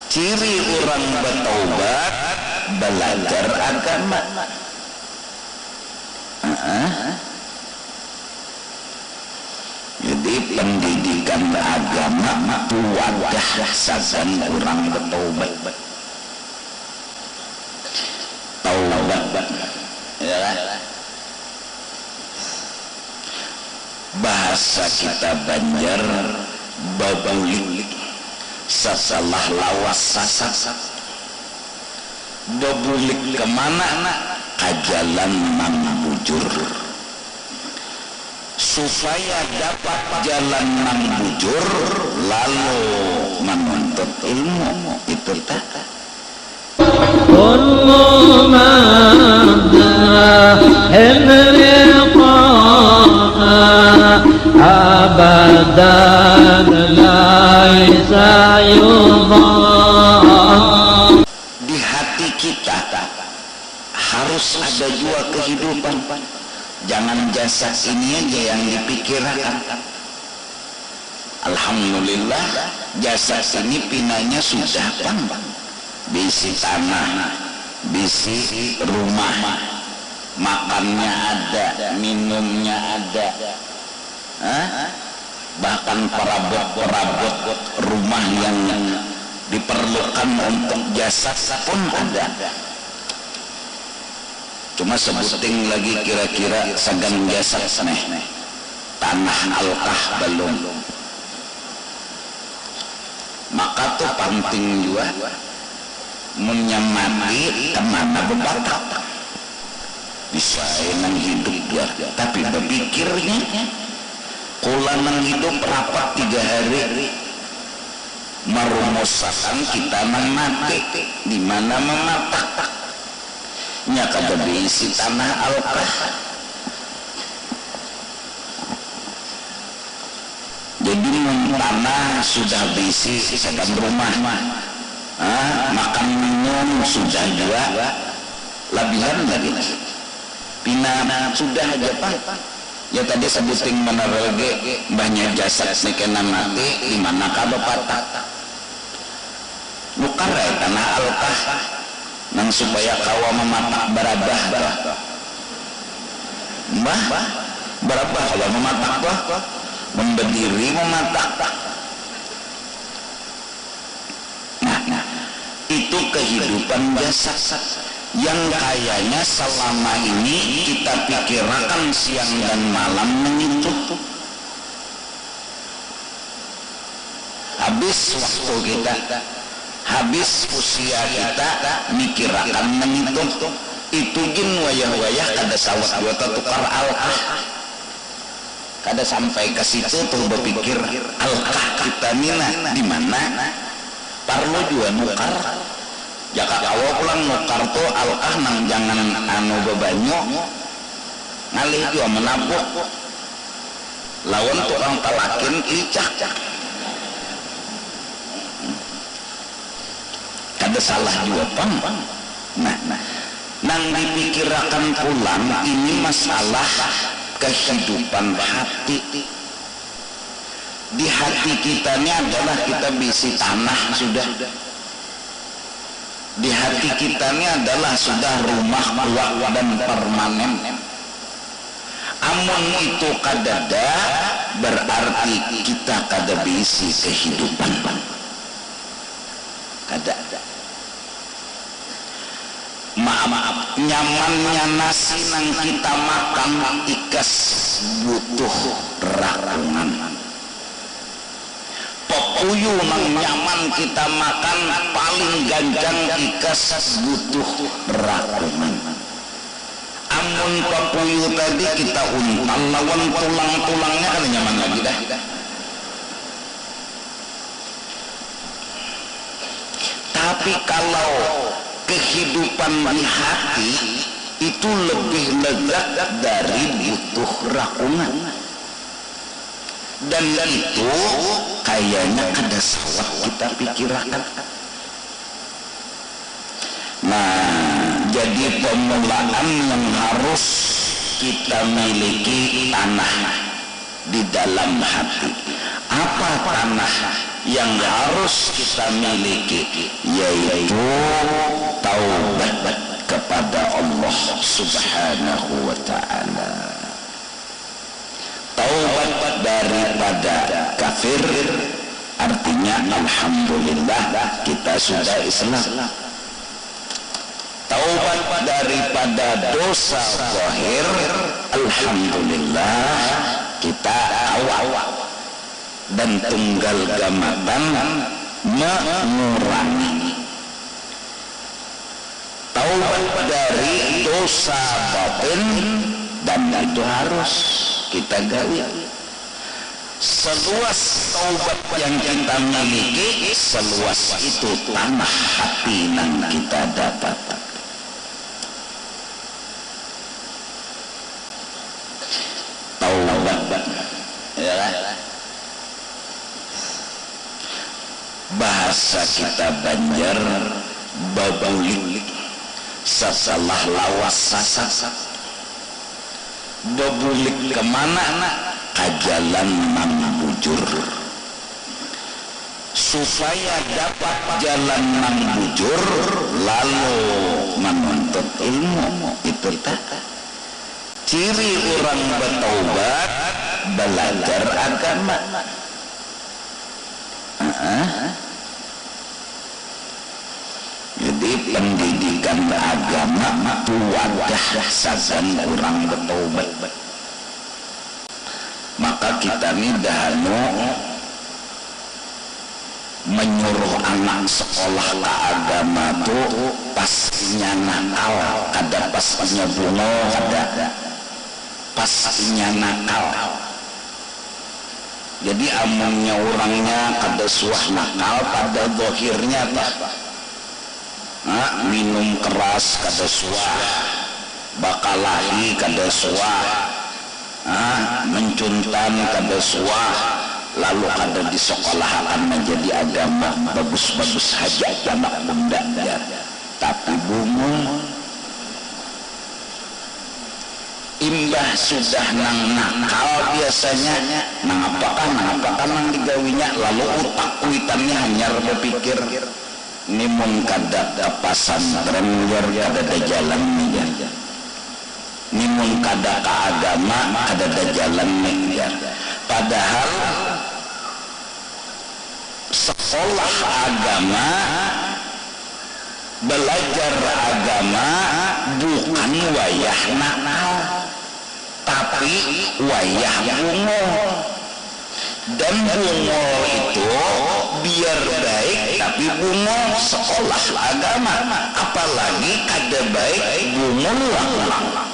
ciri orang bertaubat belajar agama. Jadi pendidikan agama itu wadah sagan orang bertaubat. Taubat ya, bahasa kita Banjar babulik sasalah lawas sasat babulik kemana ke jalan mang bujur. Supaya dapat jalan mang bujur lalu menuntut ilmu itu tak kullu madha henriqa abadan laisa yudha. Di hati kita harus ada jua kehidupan. Jangan jasad ini aja yang dipikirkan. Alhamdulillah jasad ini pinanya sudah bisi tanah, bisi rumah, makannya ada, minumnya ada, bahkan perabot rumah yang diperlukan untuk jasad pun ada. Cuma sebuting lagi kira-kira sagan jasad neh tanah alkah belum. Maka tuh penting juga menyamati kemana berbatak. Bisa nang hidup dia, tapi berpikirnya kula nang hidup rapat 3 hari merumusakan kita nang mati di mana mematak. Nya kada diisi tanah alkah. Jadi tanah sudah diisi sedang rumah, makan minum sudah juga labihan lagi. Pina sudah aja pak. Ya tadi sebuting menerage banyak jasad nekena mati di mana kada patah. Bukan tanah alkah. Nang supaya kawa mematak berabah mbah berabah kalau mematak bah memberdiri mematak. Nah itu kehidupan jasad yang kayaknya selama ini kita pikirkan siang dan malam menyentuh. Habis waktu kita, habis usia kita mikirakan menghitung itu gin wayah-wayah kada sawat dua tukar alkah. Kada sampai ke situ tuh berpikir alkah kita nina di mana parlo juga nukar. Jaka awal pulang nukar tuh alkah nang jangan anu bebanyo ngalih juga menabuk lawan tukang talakin icak. Ada salah juga pang. Nah, nang dipikirkan pulang ini masalah kehidupan hati. Di hati kita ini adalah kita bisi tanah sudah. Di hati kita ini adalah sudah rumah tua dan permanen. Amun itu kadada berarti kita kada bisi kehidupan. Kada. Maaf, nyamannya nasi nang kita makan ikas butuh rakungan. Popuyu nang nyaman kita makan paling ganjang ikas butuh rakungan. Amun popuyu tadi kita untal lawan tulang-tulangnya kan nyaman lagi dah. Tapi kalau kehidupan di hati itu lebih lezat dari butuh rakungan, dan itu kayaknya kada sawat kita pikirkan. Nah, jadi pemulaan yang harus kita miliki tanah di dalam hati. Apa tanah yang harus kita miliki? Yaitu taubat kepada Allah Subhanahu wa ta'ala. Taubat daripada kafir artinya alhamdulillah kita sudah Islam. Taubat daripada dosa zahir alhamdulillah kita awal dan tunggal gamatan mengurangi. Taubat dari dosa batin dan itu harus kita gawi. Seluas taubat yang kita miliki, seluas itu tanah hati yang kita dapat. Taubat, ya, bahasa kita Banjar babulik setelah lawas sasat babulik kemana ke jalan mang bujur. Supaya dapat jalan mang bujur lalu menuntut ilmu. Itu tak ciri orang bertaubat, belajar agama. Jadi pendidikan agama itu wadah sajan orang bertaubat. Maka kita ini dahulu menyuruh anak sekolah ke agama itu pastinya nakal, kada pastinya bungo, kada pastinya nakal. Jadi amunnya orangnya kada suah nakal pada zahirnya apa? Minum keras kada suah, bakalahi kada suah, mencuntan kada suah, lalu kada di sekolah akan menjadi agama bagus-bagus saja anak bunda ya. Tapi bungo imbah sudah nang nakal biasanya nang apakah nang digawinya, lalu utak kuitannya hanya berpikir nimun kada ke pasantren kada ada jalan menjar, nimun kada ke agama kada ada jalan menjar. Padahal sekolah agama, belajar agama bukan wayah nakal, tapi wayah bungo. Dan bungo itu biar baik, tapi bungo sekolah agama. Apalagi kada baik bungo lang-lang.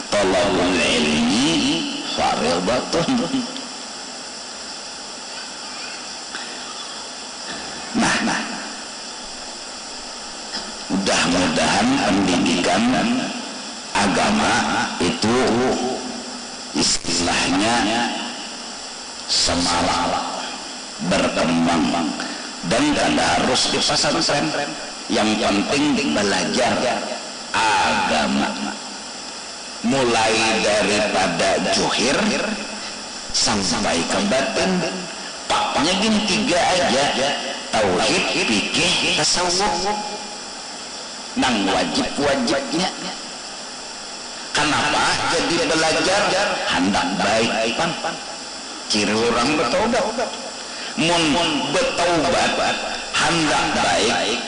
Talabul ilmi fardhatun. Nah, mudah-mudahan pendidikan agama itu istilahnya semarak berkembang dan kada harus di pesantren. Yang penting belajar agama, mulai daripada zuhir sampai ke batin. Paknya gini 3 aja, tauhid, fikih, tasawuf, nang wajib-wajibnya. Kenapa jadi belajar? Hendak baik pan. Ciri orang bertaubat. Mun bertaubat hendak baik,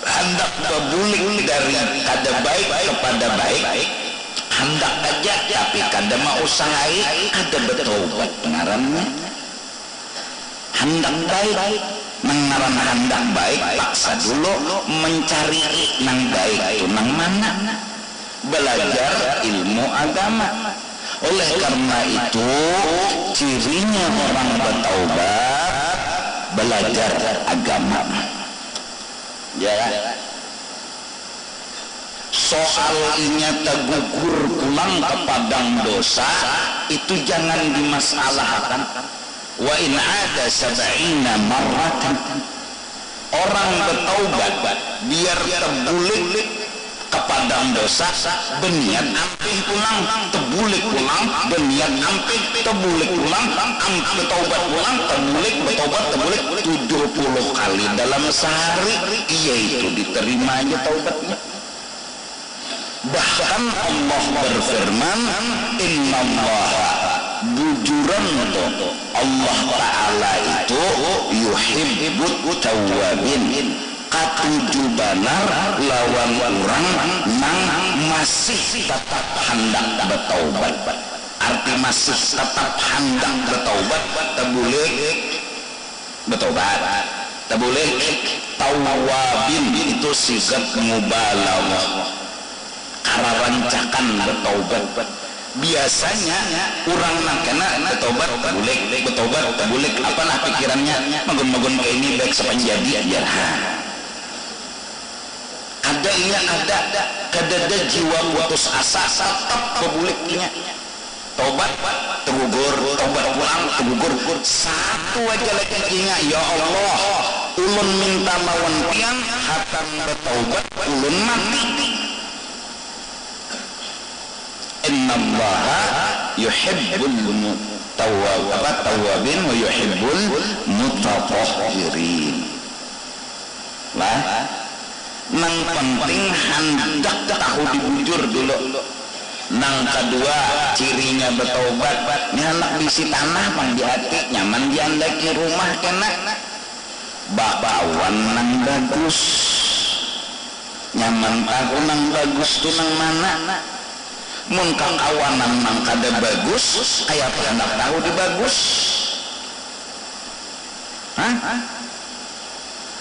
hendak berbulik dari kada baik kepada baik, hendak aja tapi kada mau usahai, kada bertaubat pengarannya. Hendak baik, mengaran hendak baik, paksa dulu mencari nang baik itu nang mana. Belajar ilmu agama. Oleh karena itu cirinya orang bertaubat belajar agama. Ya. Soal inya tegugur pulang ke padang dosa itu jangan dimasalahkan. Wa in ada 70 marratan. Orang bertaubat biar terbulik ke padang dosa berniat ampih pulang tebulik pulang berniat ampih tebulik pulang bertobat pulang tebulik bertobat tebulik 70 kali dalam sehari, yaitu diterima aja taubatnya. Bahkan Allah berfirman, innallaha bujuran tuh Allah Ta'ala itu yuhibbut tawwabin, katuju banar lawan orang nang masih tetap hendak bertaubat. Arti masih tetap hendak bertaubat tebulik bertobat tebulik tawwabin itu sigat mubalaghah, kararancakan bertaubat. Biasanya orang nakena bertobat tebulik apalah pikirannya magun-magun kayak ini baik sepanjadi aja. Ada jiwa putus asa tetap bebuliknya tobat tegugur tobat pulang tegugur satu aja lagi ya Allah ulun minta lawan pian hatam bertaubat ulun mati. Innallaha yuhibbul tawwabin wa yuhibbul mutatahhirin. Lah nang penting hendak tahu dibujur dulu. Nang kedua cirinya bertobat, ini anak bisi tanah pang di hati nyaman diandaki rumah kena bakawan nang bagus nyaman tahu nang bagus tuh nang mana mun kang awanan nang kada bagus kayak hendak tahu di bagus.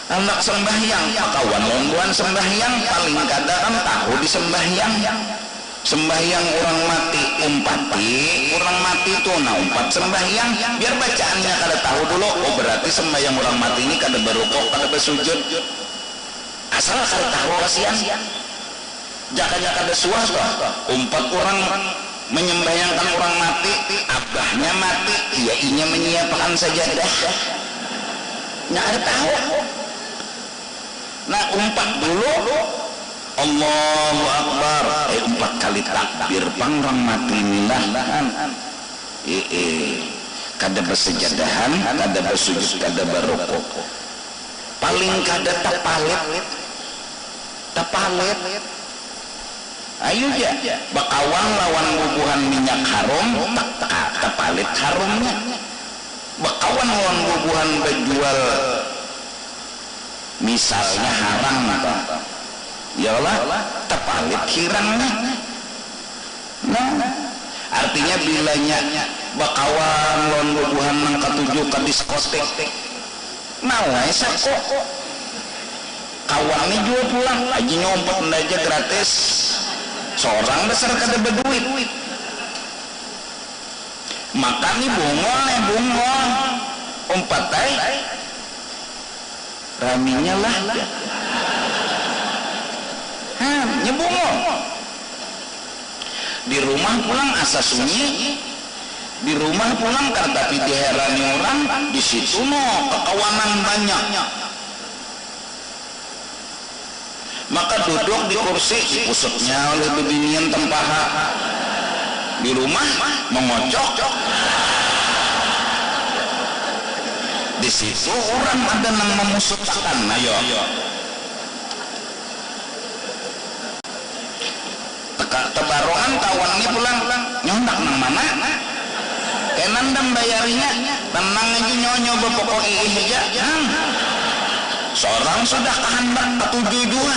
Anak sembahyang kawan lombuan sembahyang paling kada kan tahu di sembahyang orang mati umpati orang mati tuh nah umpat sembahyang biar bacaannya kada tahu dulu. Oh berarti sembahyang orang mati ini kada berukuk kada bersujud asal kada tahu kasihan jaka-jaka kada suah toh umpat orang menyembahyangkan orang mati abahnya mati ianya menyiapkan sajadah nggak ada tahu. Nah umpat dulu Allahu Akbar 4 kali takbir pang orang mati milah kada bersejadahan kada bersujud kada berukuk paling kada tapalit ayo ya bakawan lawan bubuhan minyak harum tapalit harumnya bakawan lawan bubuhan berjual misalnya haram apa ya Allah tapalit hirangnya. Nah artinya bilanya bakawan lawan bubuhan nang katujuh ka diskotek nawai sako kawannya jual pulang aja nyompot aja gratis seorang besar kada berduit makan nih bungol umpat raminya lah nyebungol di rumah pulang asa sunyi di rumah pulang karena tapi diherani orang di situ kekawanan banyak maka duduk di kursi dipusutnya oleh bebinian tempaha di rumah mengocok di situ orang ada yang memusutkan ayo tebarongan kawannya pulang nyondak nang mana kenandam bayarinya tenang aja nyonyo bepokok aja seorang sudah kehendak ketujuh dua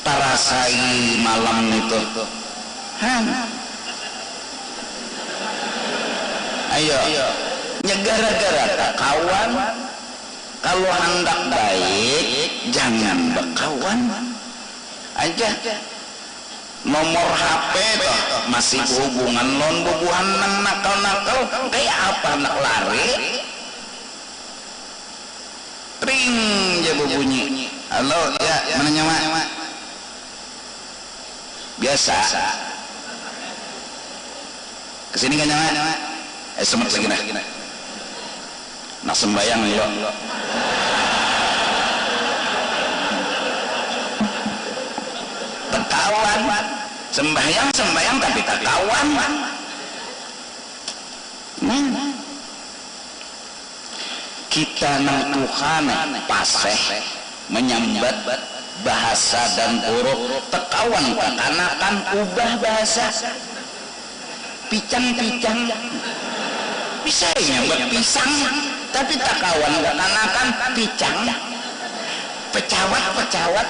tarasai malam itu ayo gara-gara kawan kalau hendak baik jangan berkawan aja nomor HP toh masih hubungan non bubuhan nakal kayak apa nak lari ring aja bunyi halo ya mana nyawa biasa kesini kan nyawa semet lagi nak sembayang ya kawan, sembahyang tapi tak kawan. Kita nang Tuhan paseh menyambat bahasa dan huruf tekawan kekanakan ubah bahasa picang bisa nyambat pisang tapi tak kawan kekanakan picang pecawat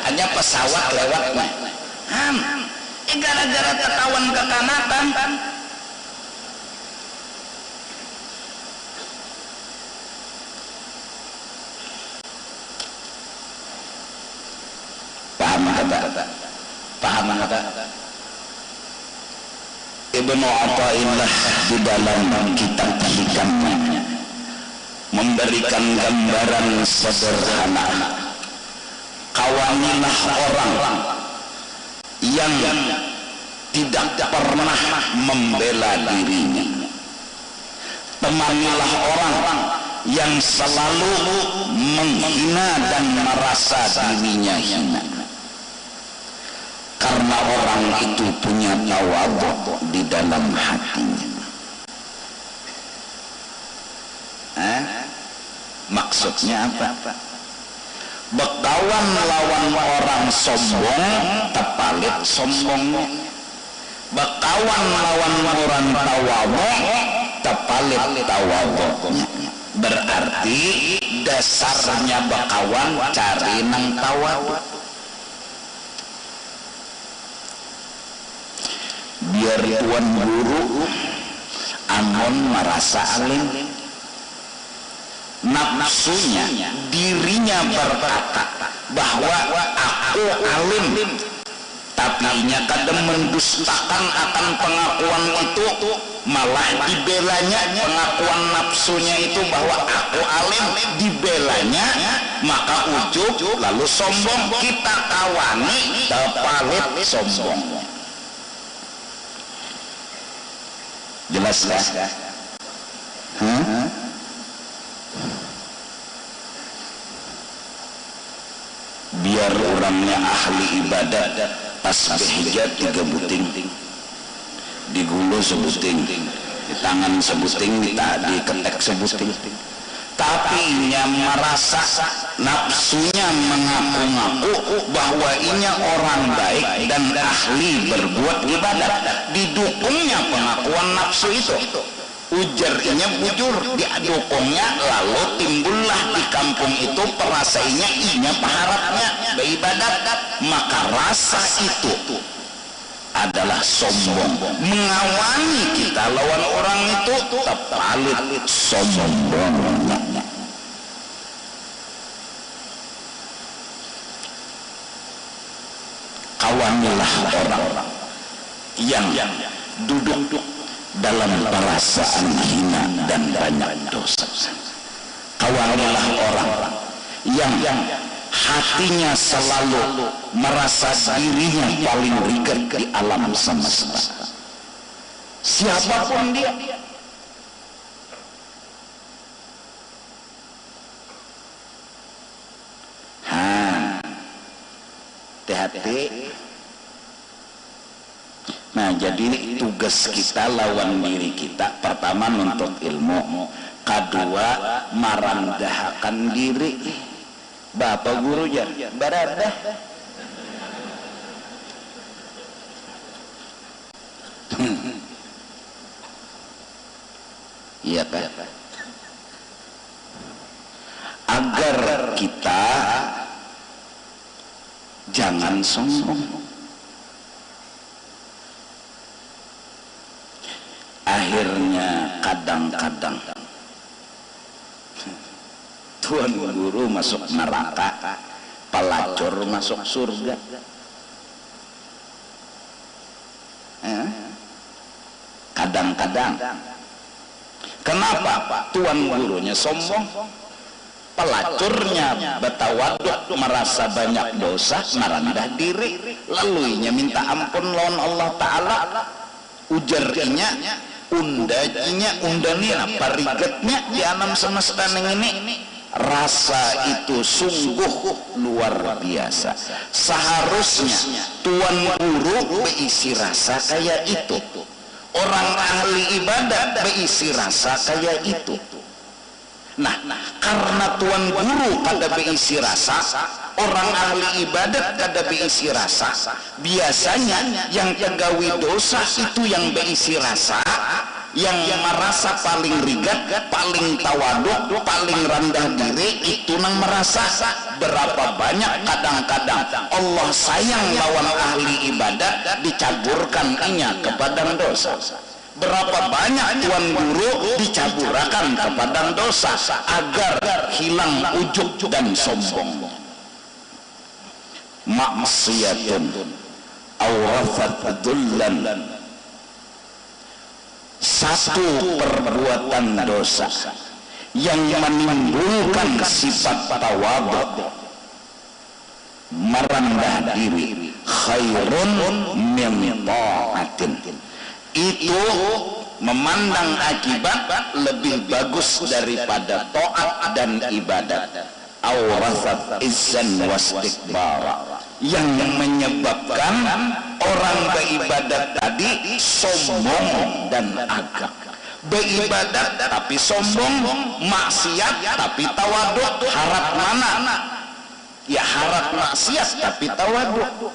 hanya pesawat lewat gara-gara tekawan kekanakan paham kata Ibnu Athaillah di dalam kitab hikamnya memberikan gambaran sederhana. Kawanilah orang yang tidak pernah membela dirinya, temanilah orang yang selalu menghina dan merasa dirinya hina. Karena orang itu punya tawadhu di dalam hatinya. Maksudnya apa? Bekawan lawan orang sombong, tepalit sombongnya. Bekawan lawan orang tawadhu, tepalit tawadhunya. Berarti dasarnya bekawan cari nang tawadhu. Biar tuan guru amun merasa alim, nafsunya dirinya berkata bahwa aku alim, tapi nya kadang mendustakan akan pengakuan itu, malah dibelanya pengakuan nafsunya itu bahwa aku alim, dibelanya maka ujub lalu sombong. Kita kawani tepalit sombongnya. Jelas lah. Biar orangnya ahli ibadah, tasbihnya 3 buting, di gulu sebuting, di tangan sebuting, di ketek sebuting. Tapi ia merasa nafsunya mengaku-ngaku bahwa ia orang baik dan ahli berbuat ibadah. Didukungnya pengakuan nafsu itu, ujarnya bujur, diadukungnya, lalu timbullah di kampung itu perasainya inya paharapnya beribadat. Maka rasa itu adalah sombong. Mengawani kita lawan orang itu tepalit sombongnya. Kawanilah orang yang duduk dalam perasaan hina dan banyak dosa. Kawanilah orang yang hatinya selalu merasa dirinya paling rigat di alam semesta. Siapapun dia, hati-hati. Nah, jadi tugas kita lawan diri kita, pertama nuntut ilmu, kedua merendahkan diri. Bapak guru ya baradah iya kan, agar kita jangan sombong. Akhirnya kadang-kadang tuan guru masuk neraka, pelacur masuk surga. Kadang-kadang kenapa tuan gurunya sombong, pelacurnya betawaduk, merasa banyak dosa, merendah diri, lalu nya minta ampun lawan Allah Ta'ala. Ujarnya undanya undani apa rigetnya di alam semesta ini rasa itu sungguh luar biasa. Seharusnya tuan guru berisi rasa kayak itu, orang ahli ibadat berisi rasa kayak itu. Nah, karena tuan guru kada berisi rasa, orang ahli ibadat kada berisi rasa, biasanya yang tegawi dosa itu yang berisi rasa, yang merasa paling rigat, paling tawaduk, paling rendah diri, itu nang merasa. Berapa banyak kadang-kadang Allah sayang lawan ahli ibadat, dicaburkan inya kepada dosa. Berapa banyak tuan guru dicaburakan kepada dosa agar hilang ujub dan sombong. Maksiyatun awrafat dullan, satu perbuatan dosa yang menimbulkan sifat tawadhu, merendah diri, khairun min ta'atin, itu memandang akibat lebih bagus daripada taat dan ibadat. Awrasat izzan wastikbara, yang menyebabkan orang beribadat tadi sombong dan agak. Beribadat tapi sombong, maksiat tapi tawaduk. Harap mana? Ya harap maksiat tapi tawaduk.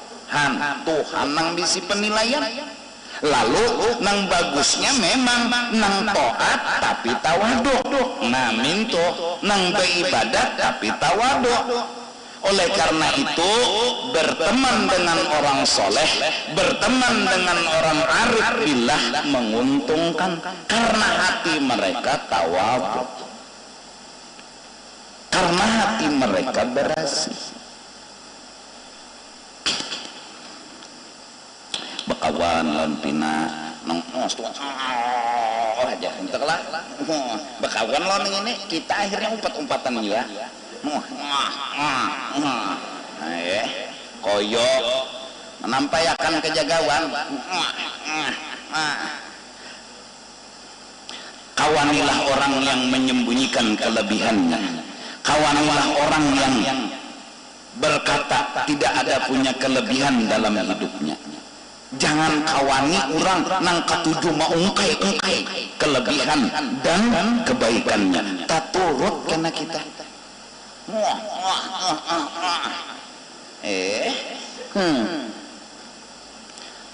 Tuhan nang bisi penilaian. Lalu nang bagusnya memang nang taat tapi tawaduk. Nah minto nang beribadat tapi tawaduk. Oleh karena itu berteman dengan orang soleh, berteman dengan orang arif billah menguntungkan, karena hati mereka tawadhu, karena hati mereka bersih. Bakawan lan pina nang aja enteklah bakawan lan ini kita akhirnya umpat-umpatan ya. Koyo menampayakan kejagawan. Kawanilah orang yang menyembunyikan kelebihannya, kawanilah orang yang berkata tidak ada punya kelebihan dalam hidupnya. Jangan kawani orang nang katuju maungkai kelebihan dan kebaikannya. Tak turut karena kita.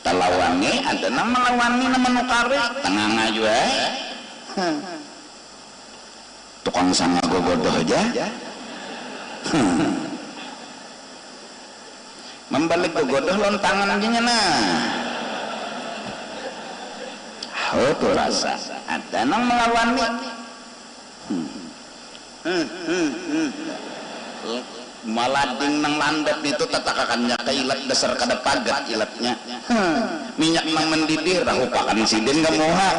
Talawani ada nama lawani nama nukari tengah ngaju tukang sanga gogodoh aja membalik gogodoh lontangan aja nah itu rasa ada nama lawani malading nang landap itu tatakakannya kailat dasar kada pagat ilatnya minyak nang mendidih rahupakan sidin gak moha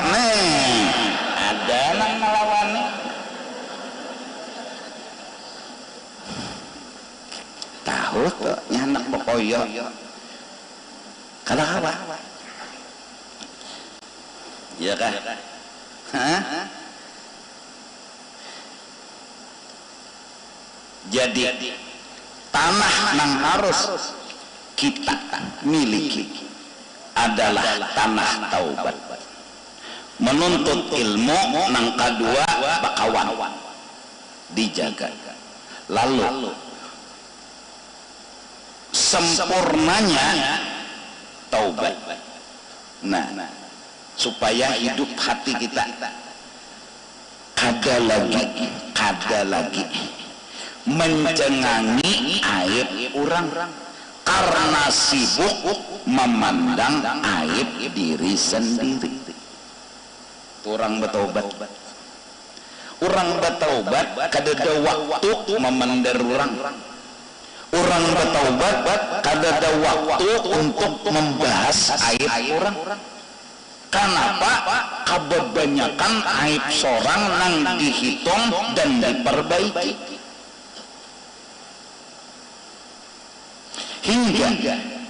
ada nang melawani tahu tuh nyanak bokoyo kada kawa iya kah jadi tanah yang harus kita miliki adalah tanah taubat. Menuntut ilmu nang kedua bakawan dijaga. Lalu sempurnanya taubat. Nah, supaya hidup hati kita kada lagi mencengangi aib orang karena sibuk memandang aib diri sendiri. Orang bertaubat kada ada waktu memandang orang bertaubat kada ada waktu untuk membahas aib orang. Kenapa? Kebanyakan aib seorang nang dihitung dan diperbaiki. Hingga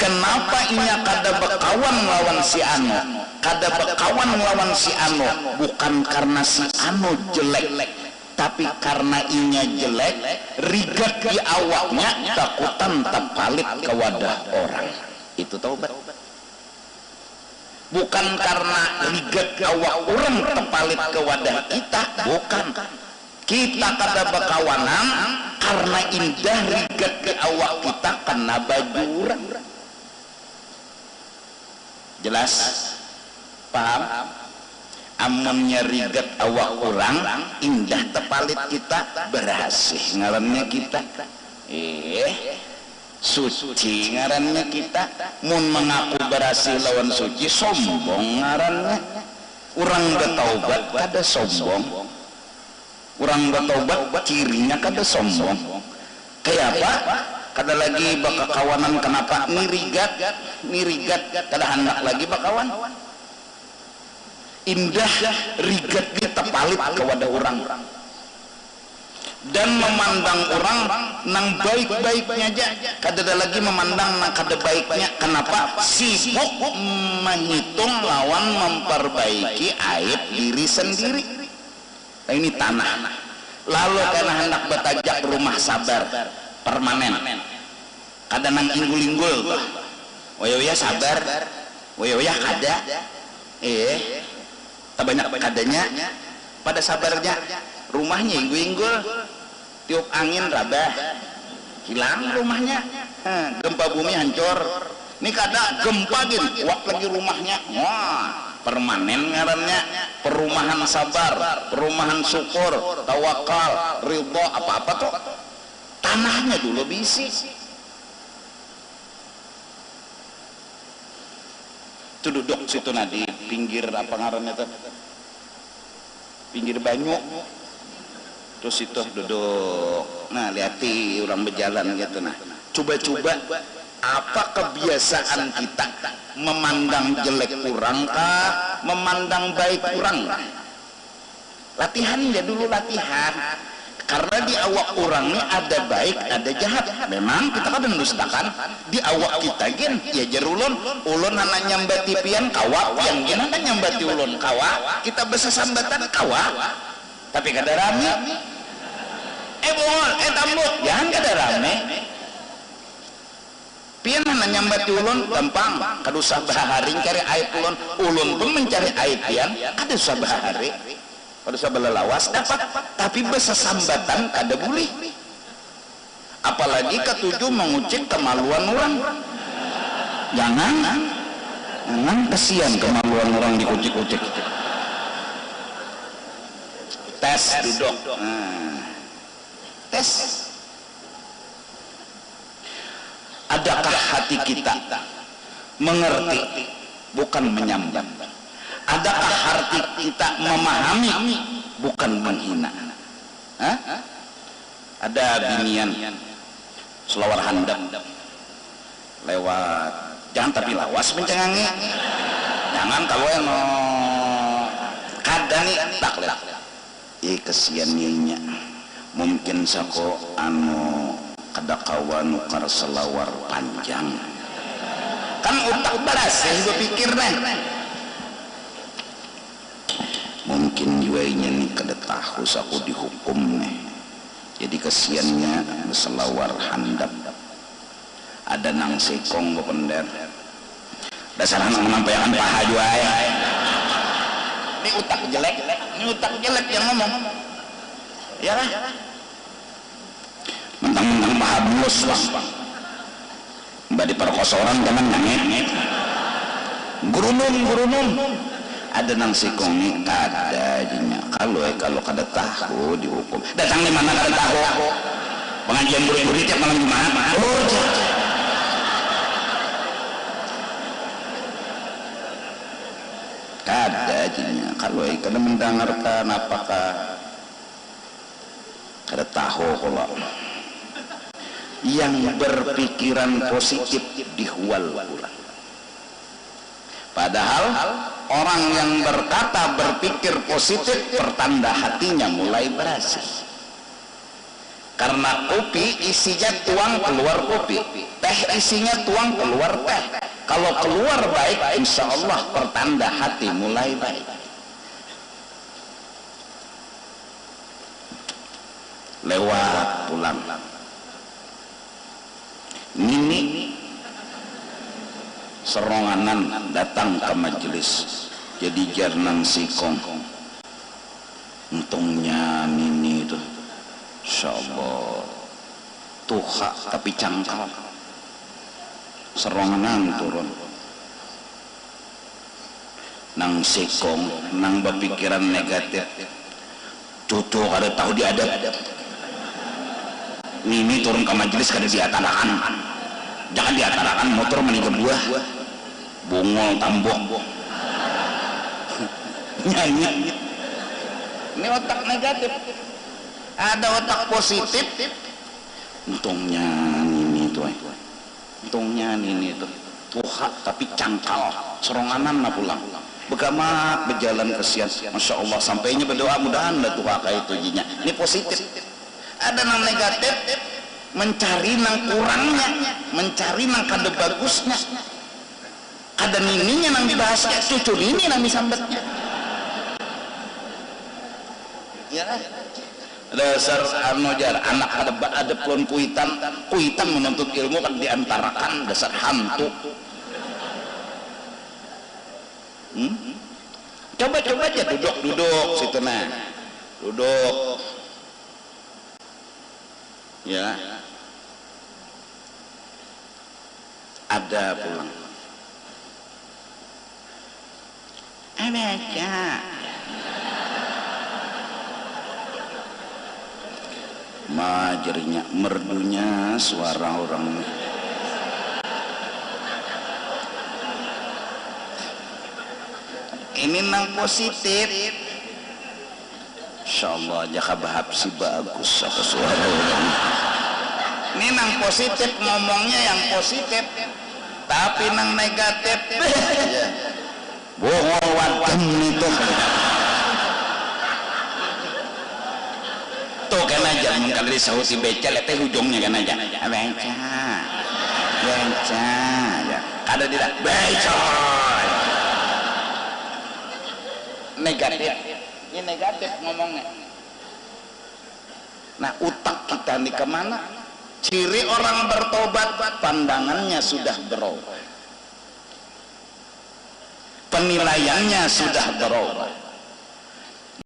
kenapa inya kada bekawan lawan si anu, kada bekawan lawan si anu bukan karena si anu jelek, tapi karena inya jelek rigat di awaknya takutan terpalit ke wadah orang, itu taubat. Bukan karena rigat awak orang terpalit ke wadah kita, bukan. Kita kada bakawanan karena indah rigat di awak kita kena baju orang. Jelas? Paham? Amunnya rigat awak orang indah tepalit kita berhasil ngarannya kita suci ngarannya kita. Mun mengaku berhasil lawan suci sombong ngarannya. Orang bertaubat kada sombong, orang bertaubat cirinya kada sombong. Kayak apa? Kada lagi bakakawanan. Kenapa? Mirigat kada hendak lagi bakawan. Indah rigat dia terpalit ke wadah orang dan memandang orang nang baik-baiknya aja, kada ada lagi memandang nang kada baiknya. Kenapa? Sibuk menghitung lawan memperbaiki aib diri sendiri. Nah, ini tanah lalu karena hendak bertajak rumah sabar permanen, kada nang inggul-inggul wayoya sabar wayoya kada tak banyak kadanya pada sabarnya. Rumahnya inggul-inggul, tiup angin rabah hilang rumahnya. Gempa bumi hancur. Ini kada gempa gini wak lagi rumahnya. Wah, permanen ngarannya. Perumahan sabar, perumahan syukur, tawakal, ridho, apa-apa tuh tanahnya dulu bisi. Itu duduk situ di pinggir apa ngarannya tuh, pinggir banyu, terus itu duduk. Nah, lihati orang berjalan gitu. Nah, coba-coba apa kebiasaan kita memandang jelek kurang kah, memandang baik kurang kah? Latihan ya dulu, latihan. Karena di awak orang ini ada baik ada jahat. Memang kita kan mendustakan di awak kita gen ya jerulun ulun hana nyambati pian kawa yang gen hana nyambati ulun kawa, kita besa sambatan kawa tapi kada rame. Bohol tambut jangan kada rame. Pian hana nyambati ulun gampang, kada usah baharing cari aib ulun pun mencari aib pian kada usah bahari. Pada sabar lawas dapat, tapi besesambatan kada boleh. Apalagi ketujuh mengucik kemaluan orang. Jangan kesian kemaluan orang dikucik-kucik. Tes duduk. Tes. Adakah hati kita mengerti, bukan menyambat? Adakah hati kita memahami, bukan menghina? Ada binian selawar handap lewat, jangan tapi lawas mencengangi. Jangan kalau yang kadang tak lewat. Kesian nyinya. Mungkin sako kada kawan nukar selawar panjang. Kan utak balas ya berpikir nih. Mungkin juainya nih kada tahu aku dihukum nih, jadi kesiannya selawar handap. Ada nang sekong bepender dasar anak menampayakan paha juai. Ini utak jelek yang ngomong ya lah. Mentang-mentang paha bulus bang mbak di perkosoran jangan nyangit gurunun. Ada nang sikong kada jinya kalau kada tahu dihukum. Datang di mana kada tahu? Pengajian murid-murid tiap malam Jumat. Kada jinya kalau kada mendengarkan apakah kada tahu kalau yang berpikiran positif dihual pulang. Padahal orang yang berkata berpikir positif pertanda hatinya mulai bersih. Karena kopi isinya tuang keluar kopi, teh isinya tuang keluar teh. Kalau keluar baik, insya Allah pertanda hati mulai baik. lewat pulang nini seronganan datang ke majelis jadi jarnan sikong untungnya nini itu insyaallah tuha tapi cangkal seronganan turun nang sikong nang berpikiran negatif cucu kada tahu diadab nini turun ke majelis kada diatarakan jangan diatarakan motor meninggal buah bungol tambok nyanyi ini otak negatif ada otak positif untungnya nini itu untungnya nini itu tuha tapi cangkal seronganan na pulang begamat berjalan kesian Masya Allah sampainya berdoa mudahan lah tuha kayak itu jinya ini positif ada nang negatif mencari nang kurangnya mencari nang kada bagusnya kada nininya nang dibahasnya cucu nini nang disambetnya ya dasar jar anak ada pelon kuitan menuntut ilmu kan diantarakan dasar hantu coba aja duduk situ nah duduk ya ada pulang ada majernya merdunya suara orang ini nang positif insyaallah aja kabahap si bagus apa suara orang ini nang positif ngomongnya yang positif tapi nang negatif bohong wantem itu tuh kan aja mungkin dari sahusi becel itu hujungnya kan aja beca ya ada tidak beca negatif ini negatif ngomongnya nah utak kita nih kemana ciri orang bertobat pandangannya sudah berubah penilaiannya sudah berubah